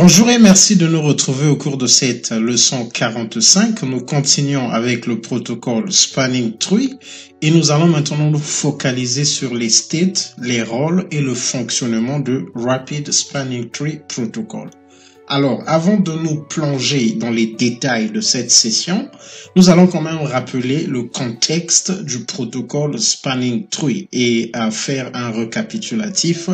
Bonjour et merci de nous retrouver au cours de cette leçon 45. Nous continuons avec le protocole Spanning Tree et nous allons maintenant nous focaliser sur les states, les rôles et le fonctionnement de Rapid Spanning Tree Protocol. Alors, avant de nous plonger dans les détails de cette session, nous allons quand même rappeler le contexte du protocole Spanning Tree et faire un récapitulatif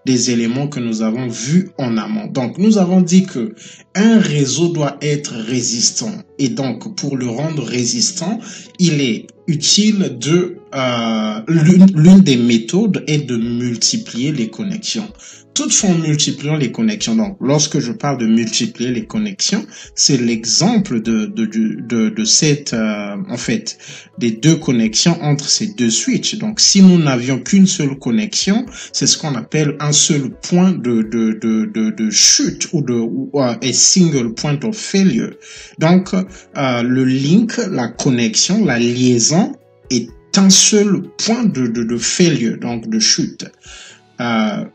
des éléments que nous avons vus en amont. Donc, nous avons dit que un réseau doit être résistant et donc, pour le rendre résistant, il est utile de l'une des méthodes est de multiplier les connexions. Toutefois, en multipliant les connexions, donc lorsque je parle de multiplier les connexions, c'est l'exemple de cette, en fait, des deux connexions entre ces deux switches. Donc, si nous n'avions qu'une seule connexion, c'est ce qu'on appelle un seul point de chute ou a single point of failure. Donc, le link, la connexion, la liaison est un seul point de failure, donc de chute.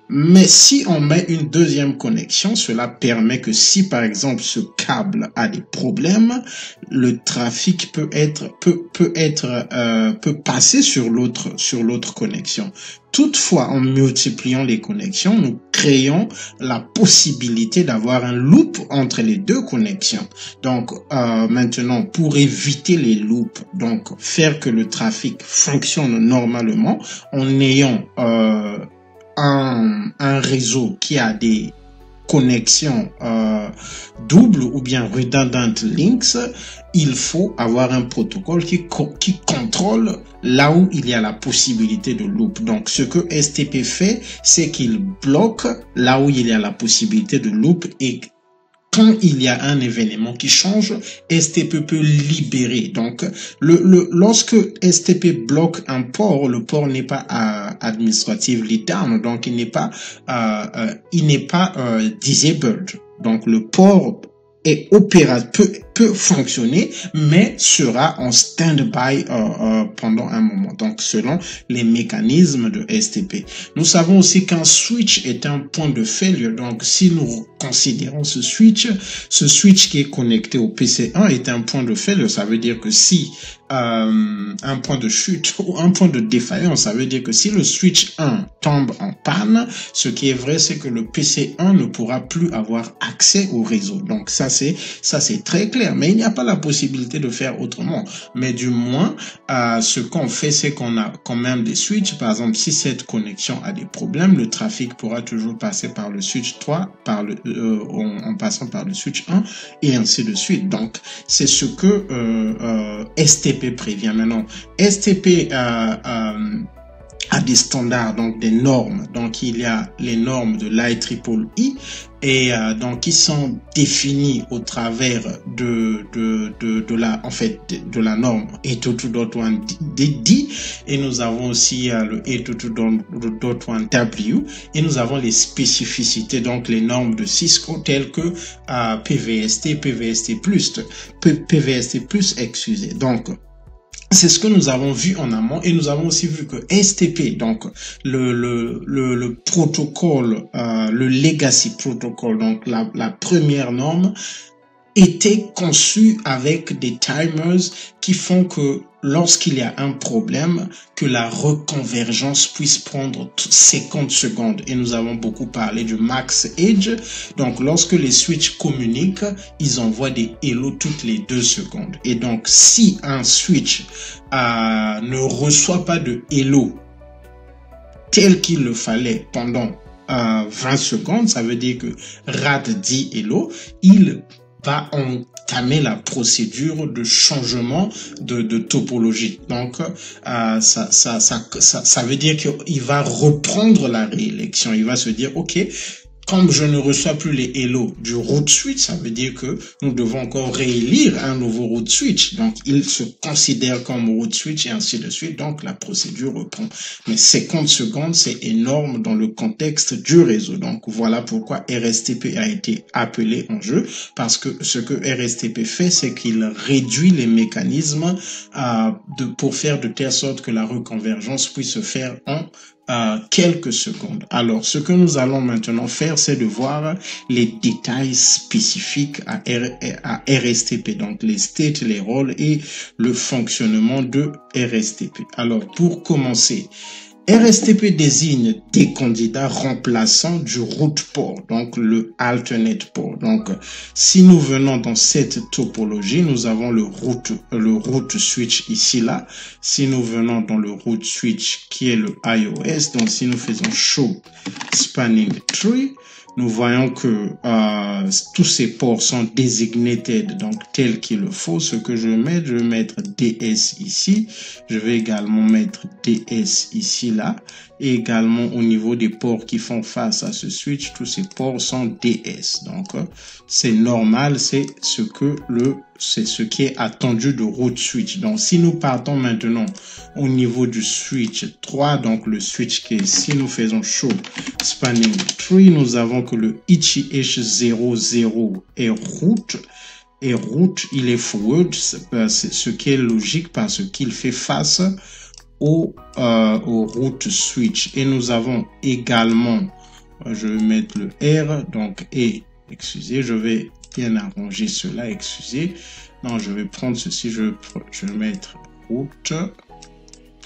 Mais si on met une deuxième connexion, cela permet que si par exemple ce câble a des problèmes, le trafic peut passer sur l'autre connexion. Toutefois, en multipliant les connexions, nous créons la possibilité d'avoir un loop entre les deux connexions. Donc, maintenant, pour éviter les loops, donc faire que le trafic fonctionne normalement en ayant un réseau qui a des connexions doubles ou bien redundant links, il faut avoir un protocole qui contrôle là où il y a la possibilité de loop. Donc, ce que STP fait, c'est qu'il bloque là où il y a la possibilité de loop et quand il y a un événement qui change, STP peut libérer. Donc, lorsque STP bloque un port, le port n'est pas administratively down, donc il n'est pas disabled. Donc, le port est peut fonctionner, mais sera en stand-by pendant un moment. Donc, selon les mécanismes de STP. Nous savons aussi qu'un switch est un point de failure. Donc, si nous considérons ce switch qui est connecté au PC1 est un point de failure. Ça veut dire que si un point de chute ou un point de défaillance, ça veut dire que si le switch 1 tombe en panne, ce qui est vrai, c'est que le PC1 ne pourra plus avoir accès au réseau. Donc, ça c'est très clair. Mais il n'y a pas la possibilité de faire autrement. Mais du moins, ce qu'on fait, c'est qu'on a quand même des switches. Par exemple, si cette connexion a des problèmes, le trafic pourra toujours passer par le switch 3, en passant par le switch 1 et ainsi de suite. Donc, c'est ce que STP prévient. Maintenant, STP a des standards, donc des normes. Donc, il y a les normes de l'IEEE et donc qui sont définies au travers de la norme 822.1D et nous avons aussi le 822.1W et nous avons les spécificités, donc les normes de Cisco telles que PVST, PVST+, excusez. Donc, c'est ce que nous avons vu en amont et nous avons aussi vu que STP, donc le protocole, le legacy protocol, donc la première norme, était conçu avec des timers qui font que lorsqu'il y a un problème, que la reconvergence puisse prendre 50 secondes. Et nous avons beaucoup parlé du max edge. Donc, lorsque les switches communiquent, ils envoient des hello toutes les 2 secondes. Et donc, si un switch ne reçoit pas de hello tel qu'il le fallait pendant 20 secondes, ça veut dire que RAD dit hello, il va entamer la procédure de changement de topologie. Donc, ça veut dire qu'il va reprendre la réélection. Il va se dire, OK, comme je ne reçois plus les hello du root switch, ça veut dire que nous devons encore réélire un nouveau root switch. Donc, il se considère comme root switch et ainsi de suite. Donc, la procédure reprend. Mais 50 secondes, c'est énorme dans le contexte du réseau. Donc, voilà pourquoi RSTP a été appelé en jeu. Parce que ce que RSTP fait, c'est qu'il réduit les mécanismes pour faire de telle sorte que la reconvergence puisse se faire en quelques secondes. Alors, ce que nous allons maintenant faire, c'est de voir les détails spécifiques à RSTP, donc les states, les rôles et le fonctionnement de RSTP. Alors, pour commencer, RSTP désigne des candidats remplaçants du root port, donc le alternate port. Donc, si nous venons dans cette topologie, nous avons le root switch ici, là. Si nous venons dans le root switch qui est le iOS, donc si nous faisons show spanning tree, nous voyons que tous ces ports sont designated, donc tel qu'il le faut. Ce que je vais mettre DS ici. Je vais également mettre DS ici, là. Et également au niveau des ports qui font face à ce switch, tous ces ports sont DS. Donc, c'est normal, c'est ce qui est attendu de root switch. Donc, si nous partons maintenant au niveau du switch 3, donc le switch qui est ici, nous faisons show spanning tree, nous avons que le HH00 est root. Et root, il est forward, c'est ce qui est logique parce qu'il fait face au root switch. Et nous avons également, je vais mettre le R, donc excusez, je vais bien arranger cela, excusez. Non, je vais prendre ceci, je vais mettre root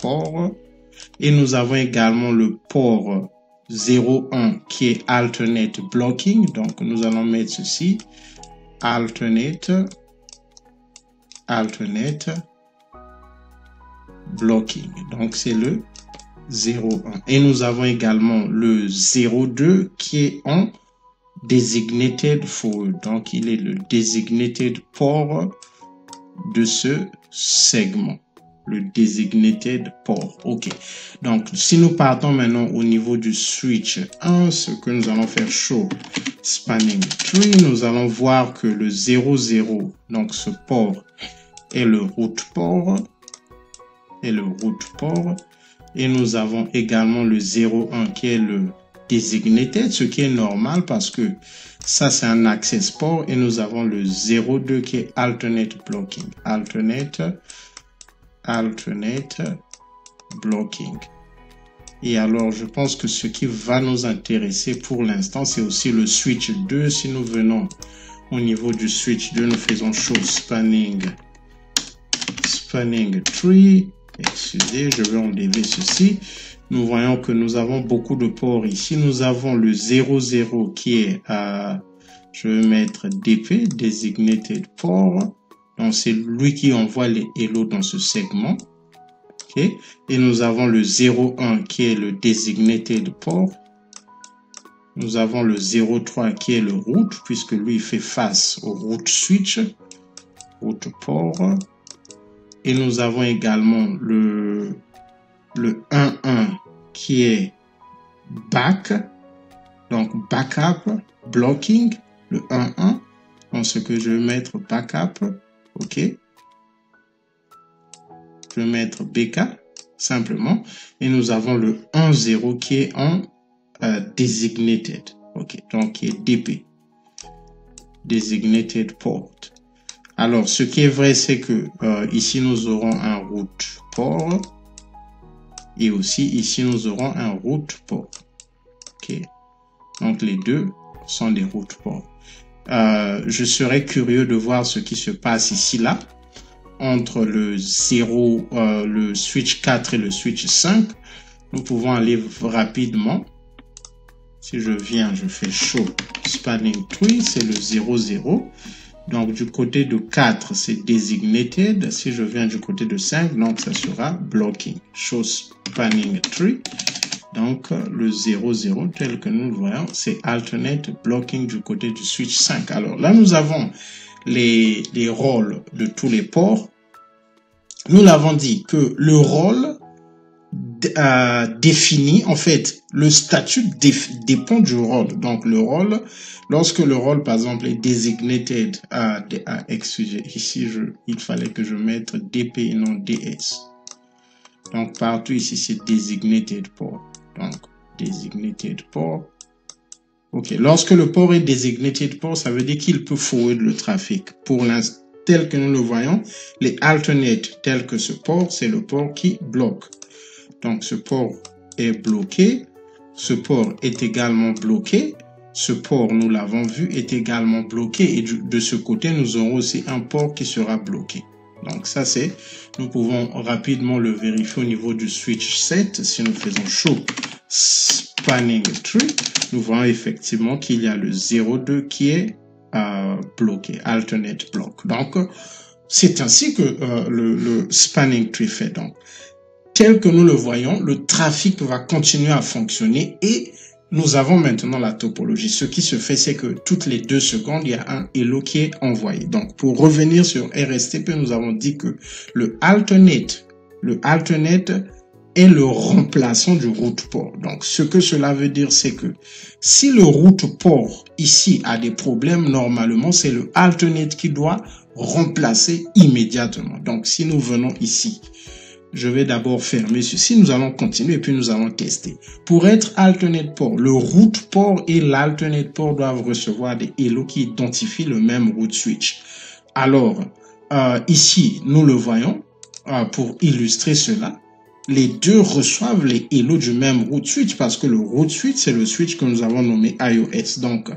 port. Et nous avons également le port 01 qui est alternate blocking. Donc, nous allons mettre ceci, alternate blocking. Donc, c'est le 01. Et nous avons également le 02 qui est en designated forward. Donc, il est le designated port de ce segment. Le designated port. OK. Donc, si nous partons maintenant au niveau du switch 1, ce que nous allons faire show spanning tree, nous allons voir que le 00, donc ce port, est le root port. Et nous avons également le 01 qui est le designated, ce qui est normal parce que ça c'est un access port. Et nous avons le 02 qui est alternate blocking. Alternate blocking. Et alors, je pense que ce qui va nous intéresser pour l'instant, c'est aussi le switch 2. Si nous venons au niveau du switch 2, nous faisons show spanning tree. Excusez, je vais enlever ceci. Nous voyons que nous avons beaucoup de ports ici. Nous avons le 00 qui est, je vais mettre DP, designated port. Donc, c'est lui qui envoie les hello dans ce segment. Okay. Et nous avons le 01 qui est le designated port. Nous avons le 03 qui est le root, puisque lui fait face au root switch, root port. Et nous avons également le 11 qui est back, donc backup blocking, le 11. Donc, ce que je vais mettre backup. OK. Je vais mettre BK simplement. Et nous avons le 10 qui est en designated. OK. Donc, qui est DP. Designated port. Alors, ce qui est vrai, c'est que ici, nous aurons un root port. Et aussi, ici, nous aurons un root port. OK. Donc, les deux sont des root ports. Je serais curieux de voir ce qui se passe ici, là, entre le switch 4 et le switch 5. Nous pouvons aller rapidement. Si je viens, je fais show spanning tree, c'est le 00. Donc, du côté de 4, c'est designated. Si je viens du côté de 5, donc ça sera blocking. Show spanning tree. Donc, le 00, tel que nous le voyons, c'est alternate blocking du côté du switch 5. Alors là, nous avons les rôles de tous les ports. Nous l'avons dit que le rôle définit, en fait, le statut dépend du rôle. Donc, le rôle, lorsque le rôle, par exemple, est designated, excusez, ici, il fallait que je mette DP et non DS. Donc, partout ici, c'est designated port. Donc, designated port. OK. Lorsque le port est designated port, ça veut dire qu'il peut forward le trafic. Pour l'instant, tel que nous le voyons, les alternate tels que ce port, c'est le port qui bloque. Donc, ce port est bloqué. Ce port est également bloqué. Ce port, nous l'avons vu, est également bloqué. Et de ce côté, nous aurons aussi un port qui sera bloqué. Donc ça, c'est, nous pouvons rapidement le vérifier au niveau du switch set. Si nous faisons show spanning tree, nous voyons effectivement qu'il y a le 02 qui est bloqué, alternate block. Donc, c'est ainsi que le spanning tree fait. Donc, tel que nous le voyons, le trafic va continuer à fonctionner et nous avons maintenant la topologie. Ce qui se fait, c'est que toutes les 2 secondes, il y a un hello qui est envoyé. Donc, pour revenir sur RSTP, nous avons dit que le alternate est le remplaçant du route port. Donc, ce que cela veut dire, c'est que si le route port ici a des problèmes, normalement, c'est le alternate qui doit remplacer immédiatement. Donc, si nous venons ici, je vais d'abord fermer ceci, nous allons continuer et puis nous allons tester. Pour être alternate port, le route port et l'alternate port doivent recevoir des hello qui identifient le même route switch. Alors, ici, nous le voyons, pour illustrer cela, les deux reçoivent les hello du même route switch parce que le route switch, c'est le switch que nous avons nommé iOS. Donc,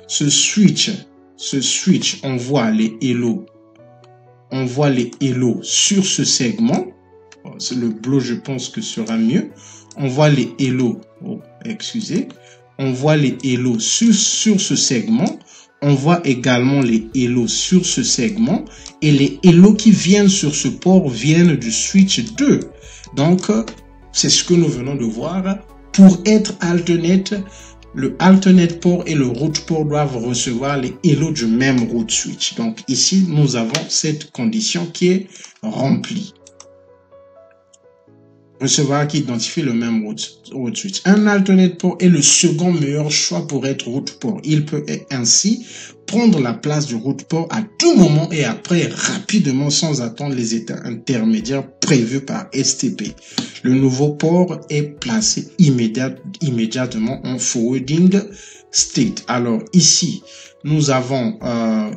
ce switch envoie les hello sur ce segment. Le bleu, je pense que sera mieux. On voit les hello, on voit les hello sur ce segment. On voit également les hello sur ce segment. Et les hello qui viennent sur ce port viennent du switch 2. Donc, c'est ce que nous venons de voir. Pour être alternate, le alternate port et le route port doivent recevoir les hello du même route switch. Donc, ici, nous avons cette condition qui est remplie. Recevoir qui identifie le même route switch. Un alternate port est le second meilleur choix pour être route port. Il peut ainsi prendre la place du route port à tout moment et après rapidement sans attendre les états intermédiaires prévus par STP. Le nouveau port est placé immédiatement en forwarding state. Alors ici, nous avons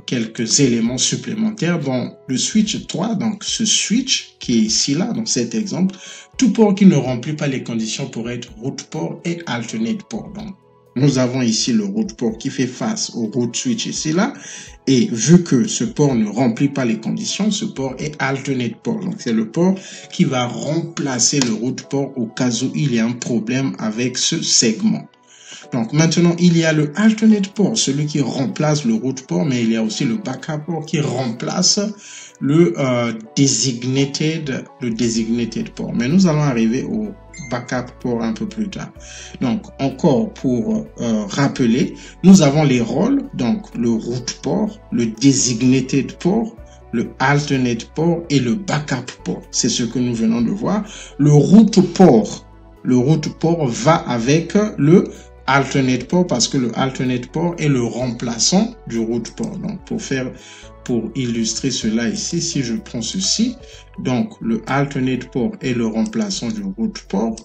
quelques éléments supplémentaires dans le switch 3, donc ce switch qui est ici là, dans cet exemple. Tout port qui ne remplit pas les conditions pour être route port est alternate port. Donc, nous avons ici le route port qui fait face au route switch ici là. Et vu que ce port ne remplit pas les conditions, ce port est alternate port. Donc, c'est le port qui va remplacer le route port au cas où il y a un problème avec ce segment. Donc maintenant, il y a le alternate port, celui qui remplace le route port, mais il y a aussi le backup port qui remplace le designated port. Mais nous allons arriver au backup port un peu plus tard. Donc encore pour rappeler, nous avons les rôles, donc le route port, le designated port, le alternate port et le backup port. C'est ce que nous venons de voir. Le route port va avec le alternate port parce que le alternate port est le remplaçant du route port. Donc pour illustrer cela ici, si je prends ceci, donc le alternate port est le remplaçant du route port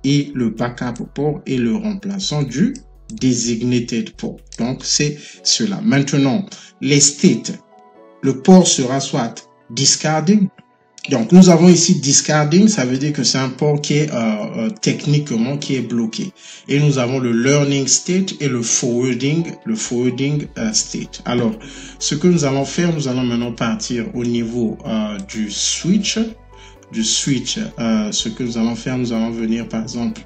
et le backup port est le remplaçant du designated port. Donc c'est cela. Maintenant, les states, le port sera soit discarding. Donc, nous avons ici discarding, ça veut dire que c'est un port qui est techniquement qui est bloqué. Et nous avons le learning state et le forwarding state. Alors, ce que nous allons faire, nous allons maintenant partir au niveau du switch. Ce que nous allons faire, nous allons venir par exemple,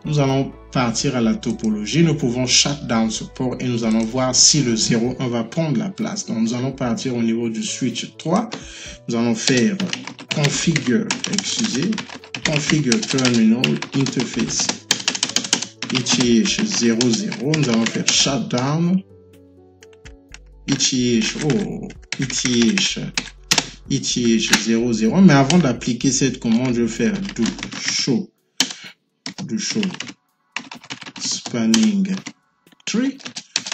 nous allons partir à la topologie. Nous pouvons shut down ce port et nous allons voir si le 01 va prendre la place. Donc, nous allons partir au niveau du switch 3. Nous allons faire configure terminal interface ETH 00. Nous allons faire shutdown ETH 00. Mais avant d'appliquer cette commande, je vais faire do show spanning tree.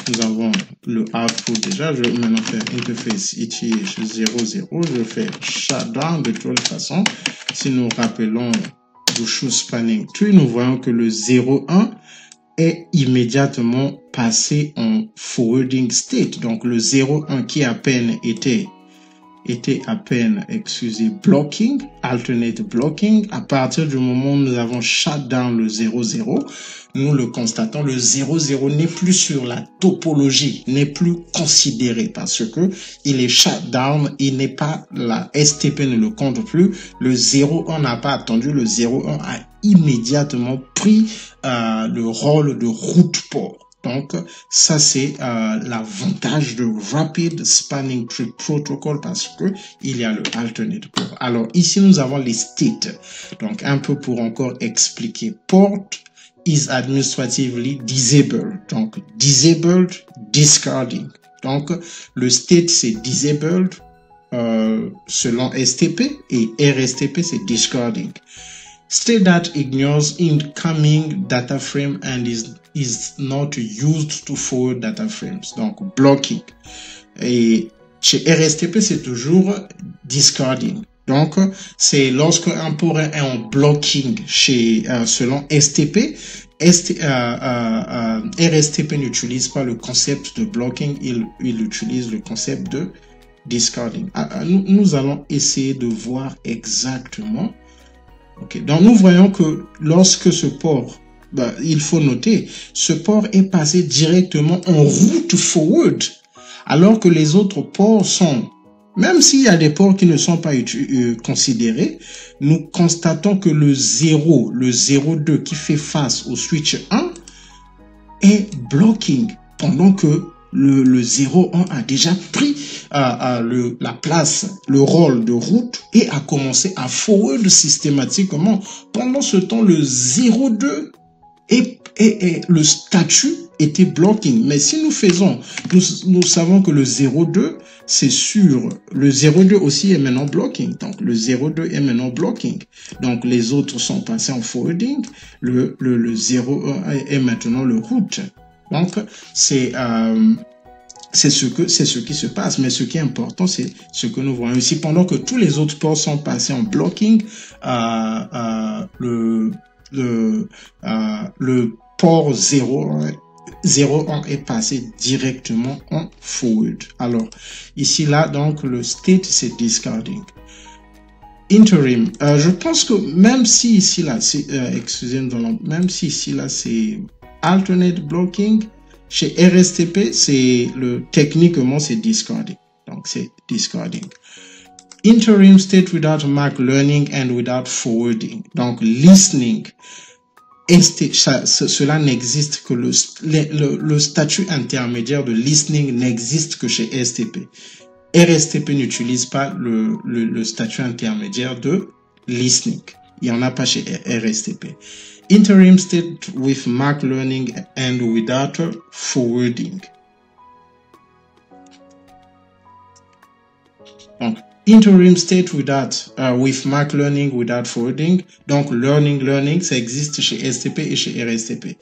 Nous avons le output déjà. Je vais maintenant faire interface ETH 00. Je vais faire shutdown de toute façon. Si nous rappelons do show spanning tree, nous voyons que le 01 est immédiatement passé en forwarding state. Donc le 01 qui à peine était était à peine, blocking, alternate blocking. À partir du moment où nous avons shut down le 0,0, nous le constatons, le 0,0 n'est plus sur la topologie, n'est plus considéré parce que il est shut down, il n'est pas, la STP ne le compte plus. Le 0,1 n'a pas attendu, le 0,1 a immédiatement pris le rôle de root port. Donc, ça, c'est l'avantage de Rapid Spanning Tree Protocol parce que il y a le alternate port. Alors, ici, nous avons les states. Donc, un peu pour encore expliquer. Port is administratively disabled. Donc, disabled, discarding. Donc, le state, c'est disabled selon STP et RSTP, c'est discarding. State that ignores incoming data frame and is not used to forward data frames. Donc, blocking. Et chez RSTP, c'est toujours discarding. Donc, c'est lorsque un port est en blocking chez, selon STP, RSTP n'utilise pas le concept de blocking, il utilise le concept de discarding. Nous allons essayer de voir exactement. Okay. Donc, nous voyons que lorsque ce port, il faut noter, ce port est passé directement en route forward, alors que les autres ports sont, même s'il y a des ports qui ne sont pas considérés, nous constatons que le 0, le 0,2 qui fait face au switch 1 est blocking, pendant que le 0,1 a déjà pris la place, le rôle de route et a commencé à forward systématiquement. Pendant ce temps, le 0,2 et le statut était blocking. Mais si nous faisons, nous savons que le 0,2, c'est sûr, le 0,2 aussi est maintenant blocking. Donc, le 0,2 est maintenant blocking. Donc, les autres sont passés en forwarding. Le 0,1 est maintenant le route. Donc, c'est ce qui se passe. Mais ce qui est important, c'est ce que nous voyons ici. Pendant que tous les autres ports sont passés en blocking, le port 0,1 est passé directement en forward. Alors, ici, là, donc, le state, c'est discarding. Interim. Je pense que même si ici, là, excusez-moi, même si ici, là, c'est alternate blocking, chez RSTP, techniquement, c'est discarding. Donc, c'est discarding. Interim state without MAC learning and without forwarding. Donc, listening. Cela n'existe que le statut intermédiaire de listening n'existe que chez STP. RSTP n'utilise pas le statut intermédiaire de listening. Il n'y en a pas chez RSTP. Interim state with MAC learning and without forwarding. Donc, interim state with MAC learning without forwarding. Donc, learning, ça existe chez STP et chez RSTP.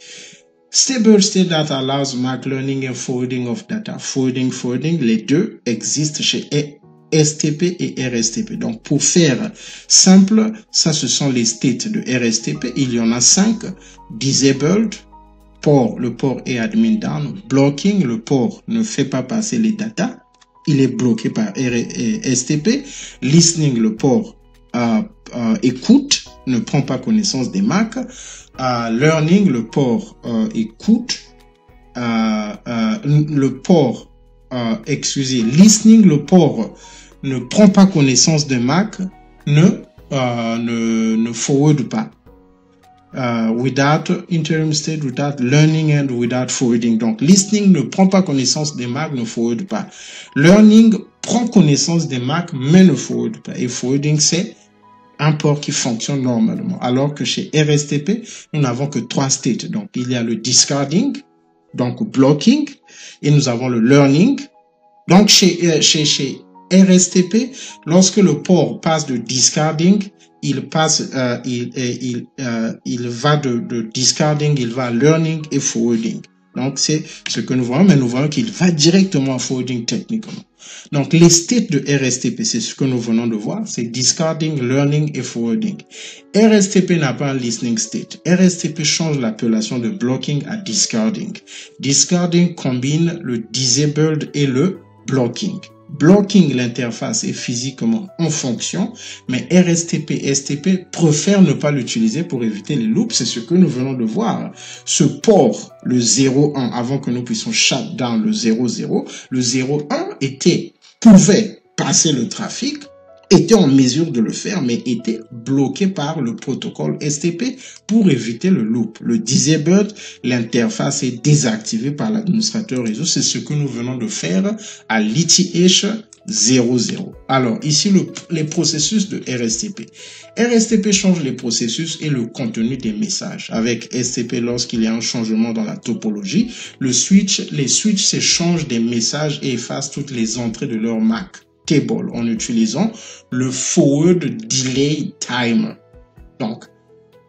Stable state that allows MAC learning and forwarding of data. Forwarding, les deux existent chez STP et RSTP. Donc, pour faire simple, ça, ce sont les states de RSTP. Il y en a 5. Disabled, le port est admin down. Blocking, le port ne fait pas passer les data. Il est bloqué par STP. Listening, le port écoute, ne prend pas connaissance des MAC. Learning, le port écoute. Listening, le port ne prend pas connaissance de MAC, ne forward pas. Without interim state, without learning and without forwarding. Donc, listening ne prend pas connaissance des MAC, ne forward pas. Learning prend connaissance des MAC, mais ne forward pas. Et forwarding, c'est un port qui fonctionne normalement. Alors que chez RSTP, nous n'avons que 3 states. Donc, il y a le discarding, donc blocking, et nous avons le learning. Donc, chez RSTP, lorsque le port passe de discarding, il va de discarding, il va à learning et forwarding. Donc, c'est ce que nous voyons, mais nous voyons qu'il va directement à forwarding techniquement. Donc, les states de RSTP, c'est ce que nous venons de voir, c'est discarding, learning et forwarding. RSTP n'a pas un listening state. RSTP change l'appellation de blocking à discarding. Discarding combine le disabled et le blocking. blocking, l'interface est physiquement en fonction, mais RSTP, STP préfère ne pas l'utiliser pour éviter les loops. C'est ce que nous venons de voir. Ce port, le 0,1, avant que nous puissions shut down le 0,0, le 0,1 pouvait passer le trafic, était en mesure de le faire, mais était bloqué par le protocole STP pour éviter le loop. Le disable, l'interface est désactivée par l'administrateur réseau. C'est ce que nous venons de faire à l'ETH 00. Alors, ici, les processus de RSTP. RSTP change les processus et le contenu des messages. Avec STP, lorsqu'il y a un changement dans la topologie, les switches s'échangent des messages et effacent toutes les entrées de leur MAC table en utilisant le forward delay timer. Donc,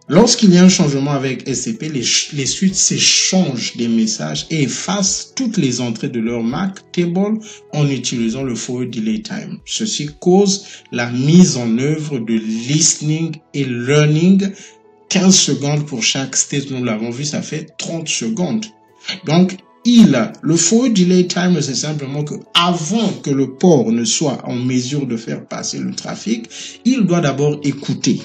lorsqu'il y a un changement avec STP, les switches s'échangent des messages et effacent toutes les entrées de leur MAC table en utilisant le forward delay timer. Ceci cause la mise en œuvre de listening et learning 15 secondes pour chaque state. Nous l'avons vu, ça fait 30 secondes. Donc, le forward delay timer, c'est simplement que avant que le port ne soit en mesure de faire passer le trafic, il doit d'abord écouter.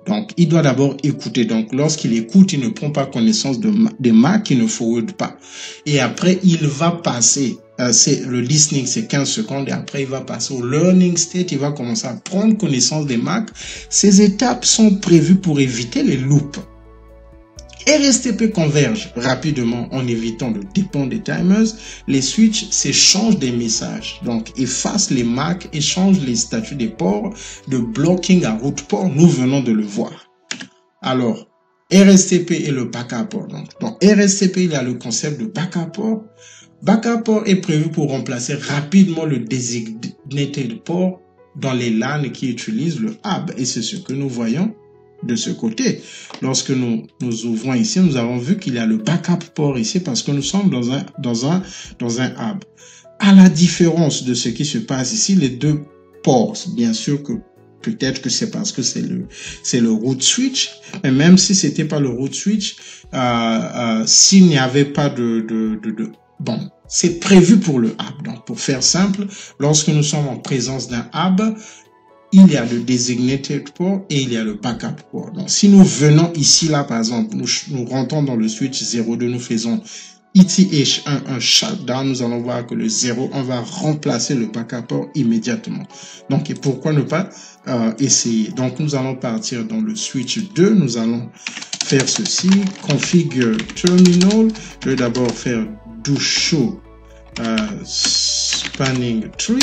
Donc, il doit d'abord écouter. Donc, lorsqu'il écoute, il ne prend pas connaissance des MAC, il ne forward pas. Et après, il va passer, le listening, c'est 15 secondes, et après, il va passer au learning state, il va commencer à prendre connaissance des MAC. Ces étapes sont prévues pour éviter les loops. RSTP converge rapidement en évitant le dépend des timers. Les switches s'échangent des messages, donc effacent les MAC, échangent les statuts des ports de blocking à route port. Nous venons de le voir. Alors, RSTP et le backup port. Donc, RSTP, il y a le concept de backup port. Backup port est prévu pour remplacer rapidement le designated port dans les LAN qui utilisent le hub. Et c'est ce que nous voyons de ce côté. Lorsque nous ouvrons ici, nous avons vu qu'il y a le backup port ici parce que nous sommes dans un hub. À la différence de ce qui se passe ici, les deux ports, bien sûr que peut-être que c'est parce que c'est le root switch, mais même si c'était pas le root switch, s'il n'y avait pas bon, c'est prévu pour le hub. Donc, pour faire simple, lorsque nous sommes en présence d'un hub, il y a le designated port et il y a le backup port. Donc, si nous venons ici, là, par exemple, nous rentrons dans le switch 02, nous faisons ETH11 shutdown, nous allons voir que le 01 va remplacer le backup port immédiatement. Donc, et pourquoi ne pas essayer? Donc, nous allons partir dans le switch 2, nous allons faire ceci, configure terminal, je vais d'abord faire do show spanning tree.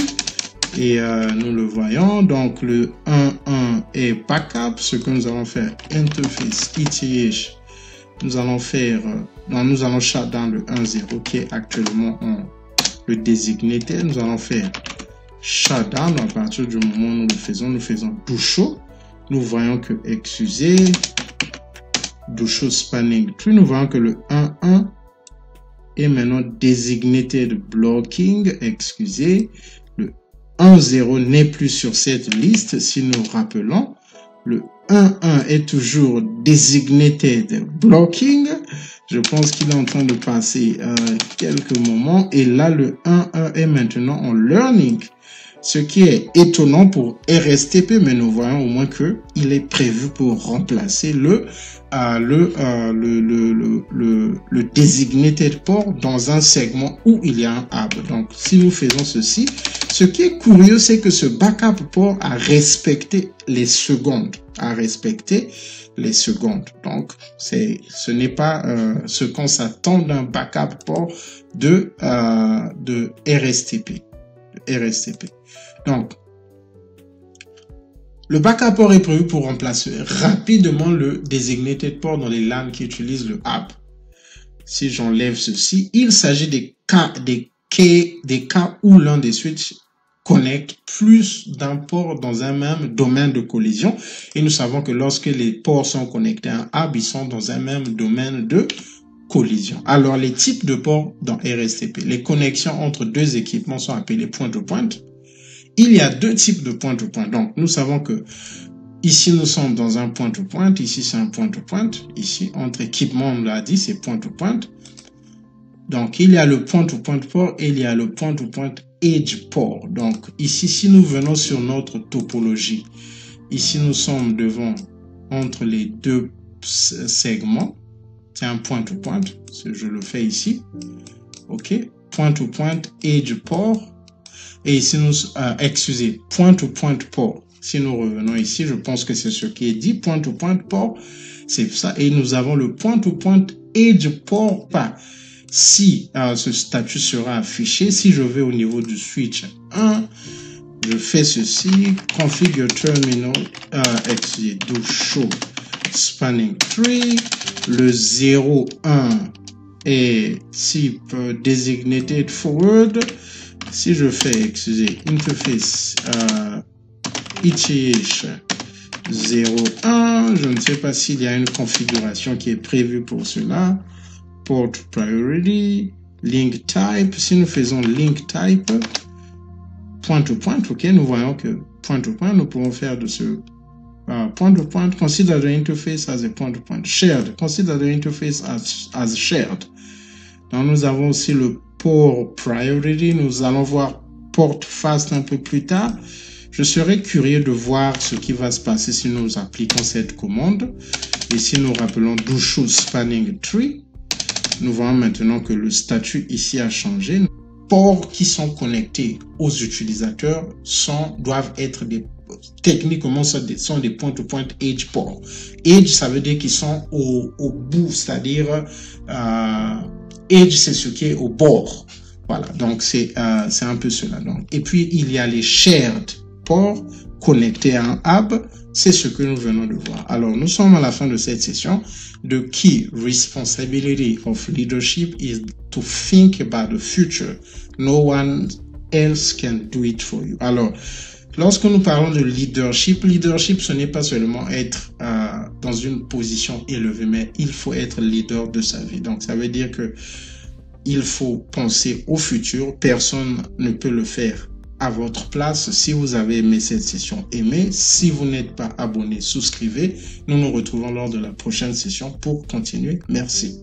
Et nous le voyons, donc le 1.1 est backup, ce que nous allons faire, interface ETH, nous allons faire, nous allons shut down le 1.0 qui est actuellement le designated, nous allons faire shut down à partir du moment où nous faisons do show, nous voyons que, excusez, do show spanning tree, nous voyons que le 1.1 est maintenant designated blocking, excusez, 1.0 n'est plus sur cette liste. Si nous rappelons, le 1.1 est toujours designated blocking. Je pense qu'il est en train de passer quelques moments. Et là, le 1.1 est maintenant en learning. Ce qui est étonnant pour RSTP, mais nous voyons au moins que il est prévu pour remplacer le designated port dans un segment où il y a un hub. Donc, si nous faisons ceci, ce qui est curieux, c'est que ce backup port a respecté les secondes, Donc, ce n'est pas ce qu'on s'attend d'un backup port de RSTP. Donc, le backup port est prévu pour remplacer rapidement le designated port dans les LAN qui utilisent le hub. Si j'enlève ceci, il s'agit des cas où l'un des switches connecte plus d'un port dans un même domaine de collision. Et nous savons que lorsque les ports sont connectés à un hub, ils sont dans un même domaine de collision. Alors, les types de ports dans RSTP. Les connexions entre deux équipements sont appelées point-to-point. Il y a deux types de point-to-point. Donc, nous savons que ici, nous sommes dans un point-to-point. Ici, c'est un point-to-point. Ici, entre équipements, on l'a dit, c'est point-to-point. Donc, il y a le point-to-point port et il y a le point-to-point Edge Port. Donc ici, si nous venons sur notre topologie, ici nous sommes devant entre les deux segments. C'est un point-to-point, je le fais ici. OK, point-to-point Edge Port. Et ici, excusez, point-to-point port. Si nous revenons ici, je pense que c'est ce qui est dit, point-to-point port, c'est ça. Et nous avons le point-to-point Edge Port pas. Si ce statut sera affiché, si je vais au niveau du switch 1, je fais ceci, configure terminal, excusez, do show spanning tree, le 0, 1 est type designated forward. Si je fais, excusez, interface ETH 01, je ne sais pas s'il y a une configuration qui est prévue pour cela. Port priority, link type. Si nous faisons link type, point to point, ok, nous voyons que point to point, nous pouvons faire de ce point to point. Consider the interface as a point to point. Shared. Consider the interface as shared. Donc nous avons aussi le port priority, nous allons voir port fast un peu plus tard. Je serais curieux de voir ce qui va se passer si nous appliquons cette commande. Et si nous rappelons do show spanning tree, nous voyons maintenant que le statut ici a changé. Les ports qui sont connectés aux utilisateurs doivent être techniquement sont des point-to-point edge ports. Edge, ça veut dire qu'ils sont au bout, c'est-à-dire edge, c'est ce qui est au bord. Voilà, donc c'est un peu cela. Donc. Et puis, il y a les shared ports connectés à un hub. C'est ce que nous venons de voir. Alors, nous sommes à la fin de cette session. The key responsibility of leadership is to think about the future. No one else can do it for you. Alors, lorsque nous parlons de leadership, ce n'est pas seulement être dans une position élevée, mais il faut être leader de sa vie. Donc, ça veut dire que il faut penser au futur. Personne ne peut le faire à votre place. Si vous avez aimé cette session, aimez. Si vous n'êtes pas abonné, souscrivez. Nous nous retrouvons lors de la prochaine session pour continuer. Merci.